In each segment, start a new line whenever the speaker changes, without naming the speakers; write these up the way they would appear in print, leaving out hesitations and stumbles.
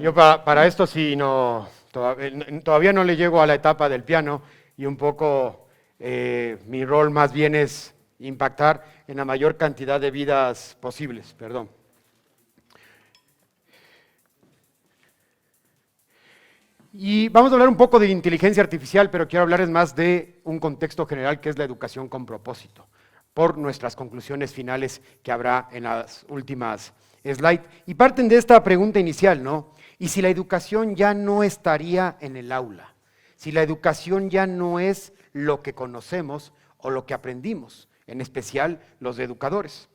Yo para esto sí, todavía no le llego a la etapa del piano y un poco mi rol más bien es impactar en la mayor cantidad de vidas posibles, perdón. Y vamos a hablar un poco de inteligencia artificial, pero quiero hablarles más de un contexto general que es la educación con propósito, por nuestras conclusiones finales que habrá en las últimas slides. Y parten de esta pregunta inicial, ¿no? ¿Y si la educación ya no estaría en el aula? Si la educación ya no es lo que conocemos o lo que aprendimos, en especial los educadores.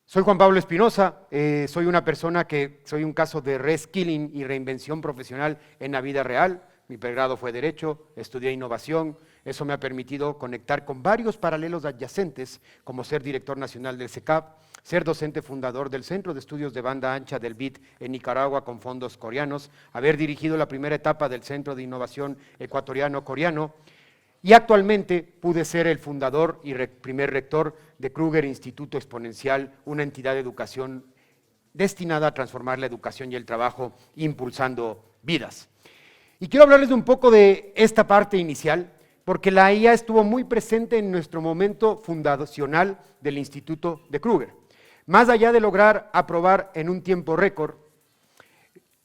Soy Juan Pablo Espinosa, soy una persona que soy un caso de reskilling y reinvención profesional en la vida real. Mi pregrado fue Derecho, estudié Innovación, eso me ha permitido conectar con varios paralelos adyacentes, como ser director nacional del CECAP, ser docente fundador del Centro de Estudios de Banda Ancha del BID en Nicaragua con fondos coreanos, haber dirigido la primera etapa del Centro de Innovación Ecuatoriano-Coreano, y actualmente pude ser el fundador y primer rector de Kruger Instituto Exponencial, una entidad de educación destinada a transformar la educación y el trabajo, impulsando vidas. Y quiero hablarles un poco de esta parte inicial, porque la IA estuvo muy presente en nuestro momento fundacional del Instituto de Kruger. Más allá de lograr aprobar en un tiempo récord,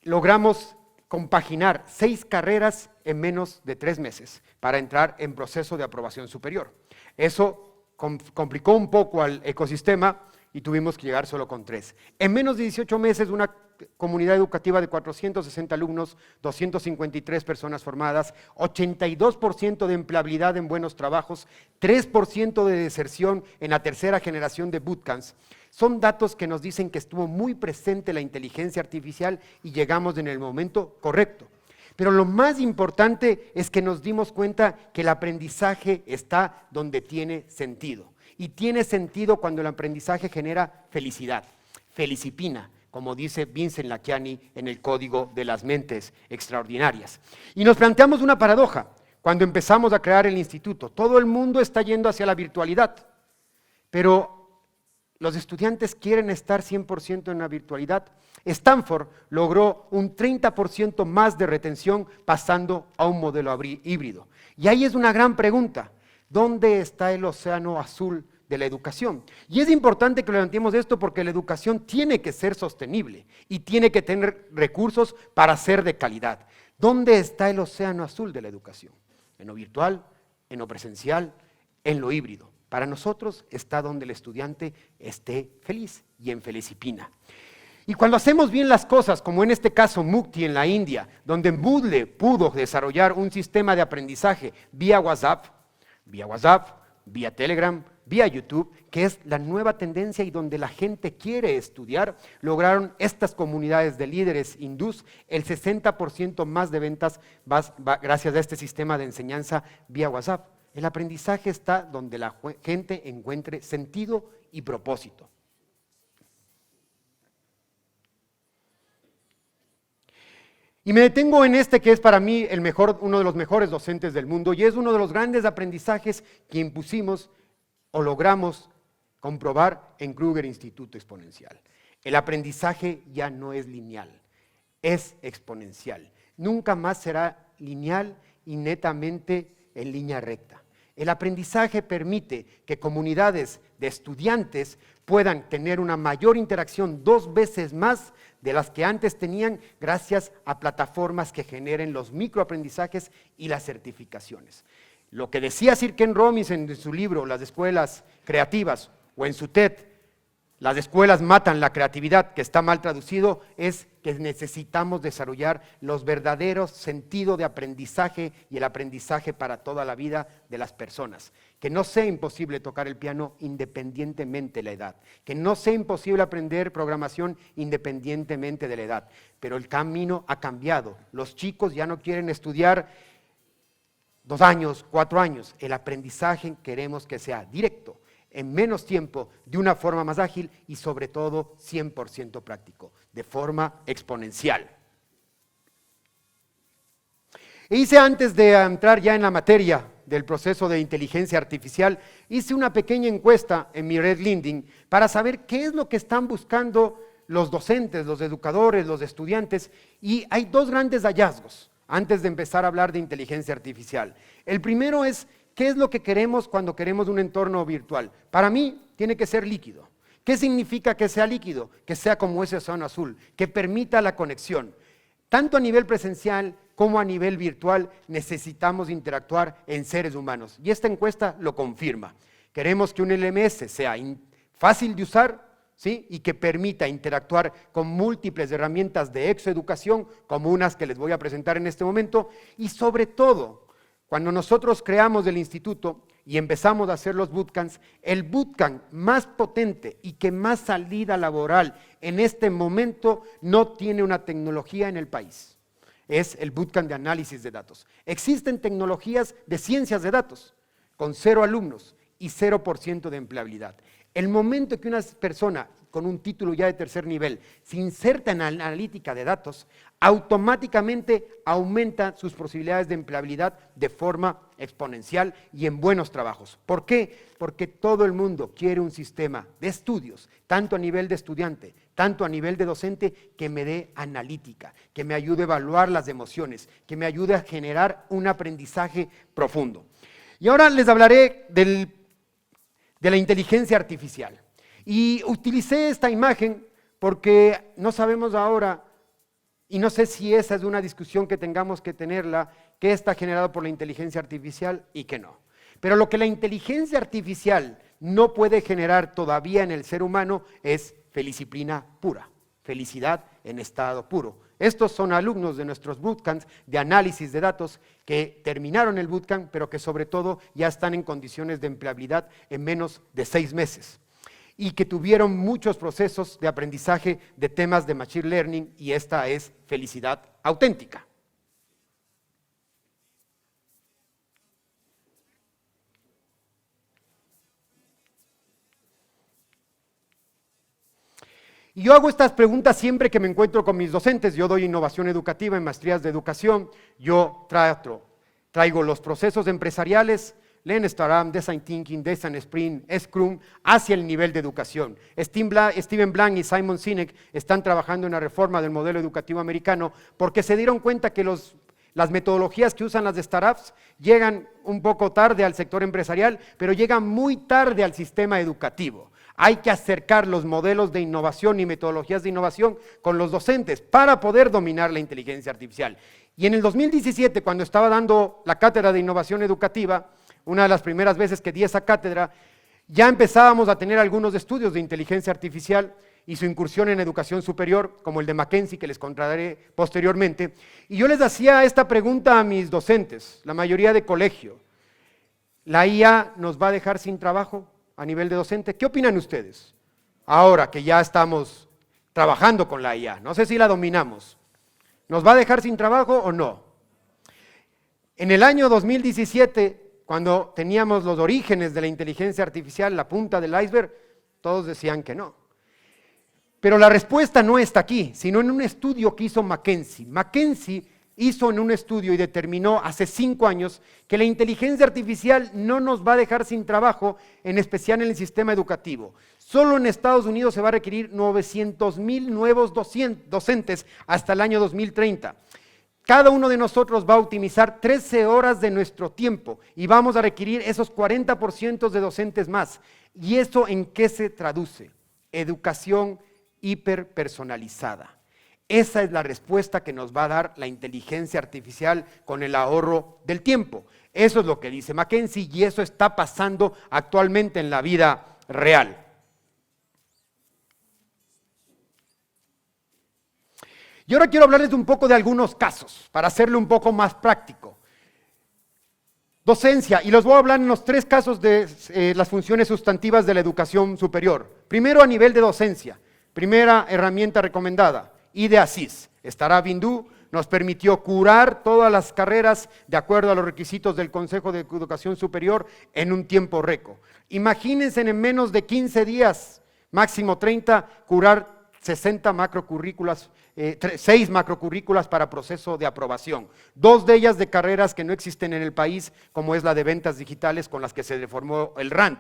logramos compaginar 6 carreras en menos de 3 meses para entrar en proceso de aprobación superior. Eso complicó un poco al ecosistema y tuvimos que llegar solo con 3. En menos de 18 meses, una comunidad educativa de 460 alumnos, 253 personas formadas, 82% de empleabilidad en buenos trabajos, 3% de deserción en la tercera generación de bootcamps. Son datos que nos dicen que estuvo muy presente la inteligencia artificial y llegamos en el momento correcto. Pero lo más importante es que nos dimos cuenta que el aprendizaje está donde tiene sentido. Y tiene sentido cuando el aprendizaje genera felicidad, felicipina, como dice Vincent Lakiani en el Código de las Mentes Extraordinarias. Y nos planteamos una paradoja cuando empezamos a crear el instituto. Todo el mundo está yendo hacia la virtualidad, pero los estudiantes quieren estar 100% en la virtualidad. Stanford logró un 30% más de retención pasando a un modelo híbrido. Y ahí es una gran pregunta, ¿dónde está el océano azul de la educación? Y es importante que planteemos esto porque la educación tiene que ser sostenible y tiene que tener recursos para ser de calidad. ¿Dónde está el océano azul de la educación? ¿En lo virtual, en lo presencial, en lo híbrido? Para nosotros está donde el estudiante esté feliz y en felicipina. Y cuando hacemos bien las cosas, como en este caso Mukti en la India, donde Moodle pudo desarrollar un sistema de aprendizaje vía WhatsApp, vía Telegram, vía YouTube, que es la nueva tendencia y donde la gente quiere estudiar, lograron estas comunidades de líderes hindús el 60% más de ventas gracias a este sistema de enseñanza vía WhatsApp. El aprendizaje está donde la gente encuentre sentido y propósito. Y me detengo en este que es para mí uno de los mejores docentes del mundo y es uno de los grandes aprendizajes que impusimos o logramos comprobar en Kruger Instituto Exponencial. El aprendizaje ya no es lineal, es exponencial. Nunca más será lineal y netamente en línea recta. El aprendizaje permite que comunidades de estudiantes puedan tener una mayor interacción 2 veces más de las que antes tenían gracias a plataformas que generen los microaprendizajes y las certificaciones. Lo que decía Sir Ken Robinson en su libro Las escuelas creativas o en su TED, las escuelas matan la creatividad, que está mal traducido, es que necesitamos desarrollar los verdaderos sentidos de aprendizaje y el aprendizaje para toda la vida de las personas. Que no sea imposible tocar el piano independientemente de la edad, que no sea imposible aprender programación independientemente de la edad, pero el camino ha cambiado. Los chicos ya no quieren estudiar 2 años, 4 años, el aprendizaje queremos que sea directo, en menos tiempo, de una forma más ágil y sobre todo 100% práctico, de forma exponencial. Hice antes de entrar ya en la materia del proceso de inteligencia artificial, hice una pequeña encuesta en mi red LinkedIn para saber qué es lo que están buscando los docentes, los educadores, los estudiantes, y hay dos grandes hallazgos antes de empezar a hablar de inteligencia artificial. El primero es, ¿qué es lo que queremos cuando queremos un entorno virtual? Para mí, tiene que ser líquido. ¿Qué significa que sea líquido? Que sea como ese océano azul, que permita la conexión. Tanto a nivel presencial como a nivel virtual necesitamos interactuar en seres humanos. Y esta encuesta lo confirma. Queremos que un LMS sea fácil de usar, ¿sí? Y que permita interactuar con múltiples herramientas de exoeducación, como unas que les voy a presentar en este momento, y sobre todo, cuando nosotros creamos el instituto y empezamos a hacer los bootcamps, el bootcamp más potente y que más salida laboral en este momento no tiene una tecnología en el país. Es el bootcamp de análisis de datos. Existen tecnologías de ciencias de datos con 0 alumnos y 0% de empleabilidad. El momento que una persona con un título ya de tercer nivel se inserta en la analítica de datos, automáticamente aumenta sus posibilidades de empleabilidad de forma exponencial y en buenos trabajos. ¿Por qué? Porque todo el mundo quiere un sistema de estudios, tanto a nivel de estudiante, tanto a nivel de docente, que me dé analítica, que me ayude a evaluar las emociones, que me ayude a generar un aprendizaje profundo. Y ahora les hablaré de la inteligencia artificial. Y utilicé esta imagen porque no sabemos ahora, y no sé si esa es una discusión que tengamos que tenerla, qué está generado por la inteligencia artificial y qué no. Pero lo que la inteligencia artificial no puede generar todavía en el ser humano es feliciplina pura, felicidad en estado puro. Estos son alumnos de nuestros bootcamps de análisis de datos que terminaron el bootcamp, pero que sobre todo ya están en condiciones de empleabilidad en menos de 6 meses. Y que tuvieron muchos procesos de aprendizaje de temas de Machine Learning, y esta es felicidad auténtica. Y yo hago estas preguntas siempre que me encuentro con mis docentes. Yo doy innovación educativa en maestrías de educación, yo traigo los procesos empresariales, Lean Startup, Design Thinking, Design Sprint, Scrum, hacia el nivel de educación. Steven Blank y Simon Sinek están trabajando en la reforma del modelo educativo americano porque se dieron cuenta que las metodologías que usan las startups llegan un poco tarde al sector empresarial, pero llegan muy tarde al sistema educativo. Hay que acercar los modelos de innovación y metodologías de innovación con los docentes para poder dominar la inteligencia artificial. Y en el 2017, cuando estaba dando la cátedra de innovación educativa, una de las primeras veces que di esa cátedra, ya empezábamos a tener algunos estudios de inteligencia artificial y su incursión en educación superior, como el de McKinsey, que les contaré posteriormente. Y yo les hacía esta pregunta a mis docentes, la mayoría de colegio: ¿la IA nos va a dejar sin trabajo a nivel de docente? ¿Qué opinan ustedes? Ahora que ya estamos trabajando con la IA, no sé si la dominamos, ¿nos va a dejar sin trabajo o no? En el año 2017, cuando teníamos los orígenes de la inteligencia artificial, la punta del iceberg, todos decían que no. Pero la respuesta no está aquí, sino en un estudio que hizo McKinsey. McKinsey hizo en un estudio y determinó hace 5 años que la inteligencia artificial no nos va a dejar sin trabajo, en especial en el sistema educativo. Solo en Estados Unidos se va a requerir 900,000 nuevos docentes hasta el año 2030. Cada uno de nosotros va a optimizar 13 horas de nuestro tiempo y vamos a requerir esos 40% de docentes más. ¿Y eso en qué se traduce? Educación hiperpersonalizada. Esa es la respuesta que nos va a dar la inteligencia artificial con el ahorro del tiempo. Eso es lo que dice McKinsey y eso está pasando actualmente en la vida real. Y ahora quiero hablarles un poco de algunos casos, para hacerlo un poco más práctico. Docencia, y los voy a hablar en los 3 casos de las funciones sustantivas de la educación superior. Primero, a nivel de docencia, primera herramienta recomendada, IDEASYS. Estará Bindú, nos permitió curar todas las carreras de acuerdo a los requisitos del Consejo de Educación Superior en un tiempo récord. Imagínense en menos de 15 días, máximo 30, curar 60 macrocurrículas, 6 macrocurrículas para proceso de aprobación. 2 de ellas de carreras que no existen en el país, como es la de ventas digitales con las que se reformó el RAND.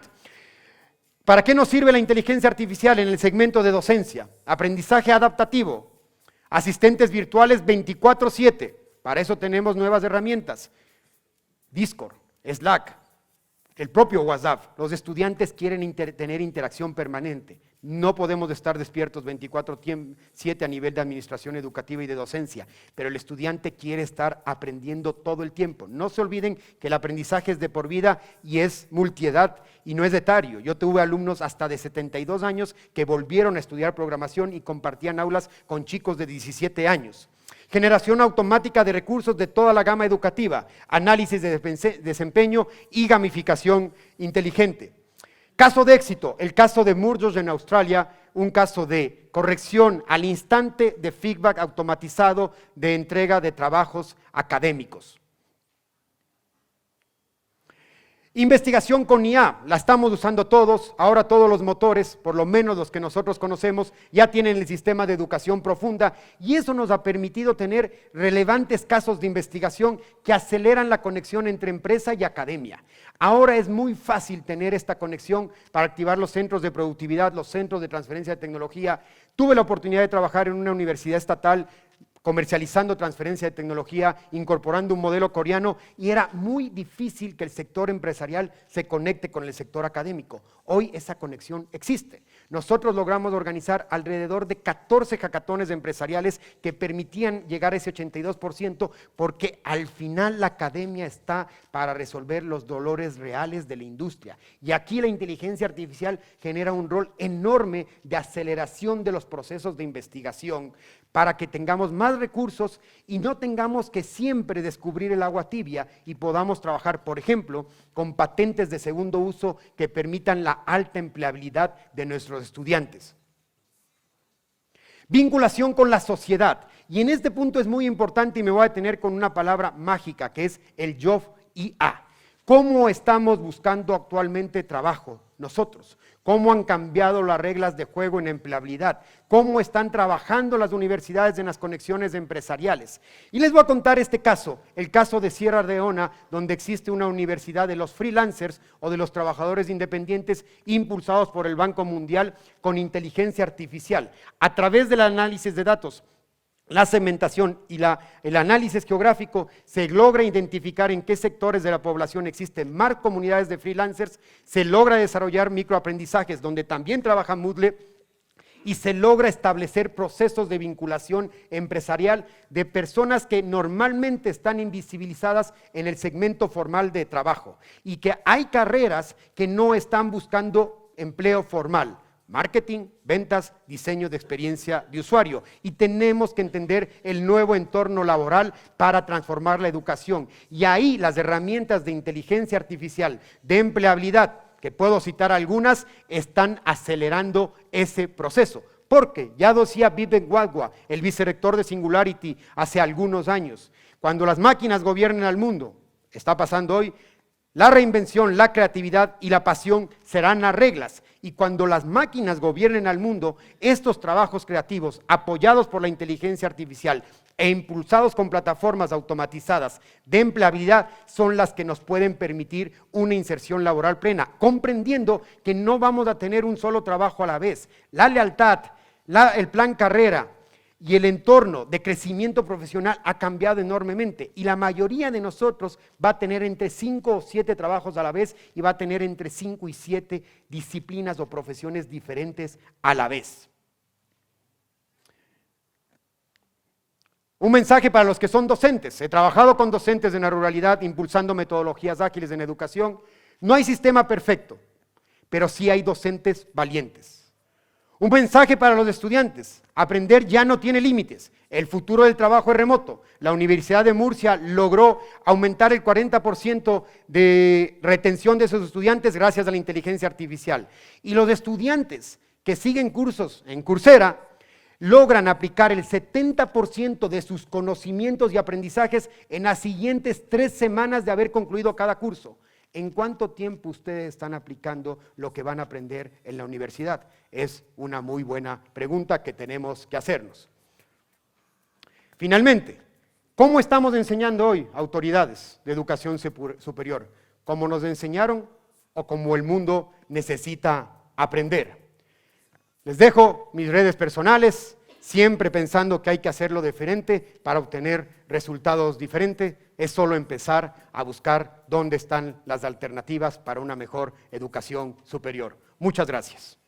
¿Para qué nos sirve la inteligencia artificial en el segmento de docencia? Aprendizaje adaptativo, asistentes virtuales 24/7. Para eso tenemos nuevas herramientas. Discord, Slack, el propio WhatsApp. Los estudiantes quieren tener interacción permanente. No podemos estar despiertos 24/7 a nivel de administración educativa y de docencia, pero el estudiante quiere estar aprendiendo todo el tiempo. No se olviden que el aprendizaje es de por vida y es multiedad y no es etario. Yo tuve alumnos hasta de 72 años que volvieron a estudiar programación y compartían aulas con chicos de 17 años. Generación automática de recursos de toda la gama educativa, análisis de desempeño y gamificación inteligente. Caso de éxito, el caso de Murdoch en Australia, un caso de corrección al instante de feedback automatizado de entrega de trabajos académicos. Investigación con IA, la estamos usando todos, ahora todos los motores, por lo menos los que nosotros conocemos, ya tienen el sistema de educación profunda y eso nos ha permitido tener relevantes casos de investigación que aceleran la conexión entre empresa y academia. Ahora es muy fácil tener esta conexión para activar los centros de productividad, los centros de transferencia de tecnología. Tuve la oportunidad de trabajar en una universidad estatal comercializando transferencia de tecnología, incorporando un modelo coreano y era muy difícil que el sector empresarial se conecte con el sector académico. Hoy esa conexión existe. Nosotros logramos organizar alrededor de 14 hackatones empresariales que permitían llegar a ese 82% porque al final la academia está para resolver los dolores reales de la industria. Y aquí la inteligencia artificial genera un rol enorme de aceleración de los procesos de investigación para que tengamos más recursos y no tengamos que siempre descubrir el agua tibia y podamos trabajar, por ejemplo, con patentes de segundo uso que permitan la alta empleabilidad de nuestros estudiantes. Vinculación con la sociedad. Y en este punto es muy importante y me voy a detener con una palabra mágica que es el Job IA. ¿Cómo estamos buscando actualmente trabajo nosotros? ¿Cómo han cambiado las reglas de juego en empleabilidad? ¿Cómo están trabajando las universidades en las conexiones empresariales? Y les voy a contar este caso, el caso de Sierra Leona, donde existe una universidad de los freelancers o de los trabajadores independientes impulsados por el Banco Mundial con inteligencia artificial. A través del análisis de datos, la segmentación y el análisis geográfico se logra identificar en qué sectores de la población existen más comunidades de freelancers, se logra desarrollar microaprendizajes donde también trabaja Moodle y se logra establecer procesos de vinculación empresarial de personas que normalmente están invisibilizadas en el segmento formal de trabajo y que hay carreras que no están buscando empleo formal. Marketing, ventas, diseño de experiencia de usuario. Y tenemos que entender el nuevo entorno laboral para transformar la educación. Y ahí las herramientas de inteligencia artificial, de empleabilidad, que puedo citar algunas, están acelerando ese proceso. Porque ya decía Vivek Wadhwa, el vicerrector de Singularity, hace algunos años, cuando las máquinas gobiernen al mundo, está pasando hoy, la reinvención, la creatividad y la pasión serán las reglas. Y cuando las máquinas gobiernen al mundo, estos trabajos creativos, apoyados por la inteligencia artificial e impulsados con plataformas automatizadas de empleabilidad, son las que nos pueden permitir una inserción laboral plena, comprendiendo que no vamos a tener un solo trabajo a la vez. La lealtad, el plan carrera y el entorno de crecimiento profesional ha cambiado enormemente y la mayoría de nosotros va a tener entre 5 o 7 trabajos a la vez y va a tener entre 5 y 7 disciplinas o profesiones diferentes a la vez. Un mensaje para los que son docentes. He trabajado con docentes en la ruralidad impulsando metodologías ágiles en educación. No hay sistema perfecto, pero sí hay docentes valientes. Un mensaje para los estudiantes, aprender ya no tiene límites, el futuro del trabajo es remoto. La Universidad de Murcia logró aumentar el 40% de retención de sus estudiantes gracias a la inteligencia artificial. Y los estudiantes que siguen cursos en Coursera logran aplicar el 70% de sus conocimientos y aprendizajes en las siguientes 3 semanas de haber concluido cada curso. ¿En cuánto tiempo ustedes están aplicando lo que van a aprender en la universidad? Es una muy buena pregunta que tenemos que hacernos. Finalmente, ¿cómo estamos enseñando hoy autoridades de educación superior? ¿Cómo nos enseñaron o como el mundo necesita aprender. Les dejo mis redes personales, siempre pensando que hay que hacerlo diferente para obtener resultados diferentes. Es solo empezar a buscar dónde están las alternativas para una mejor educación superior. Muchas gracias.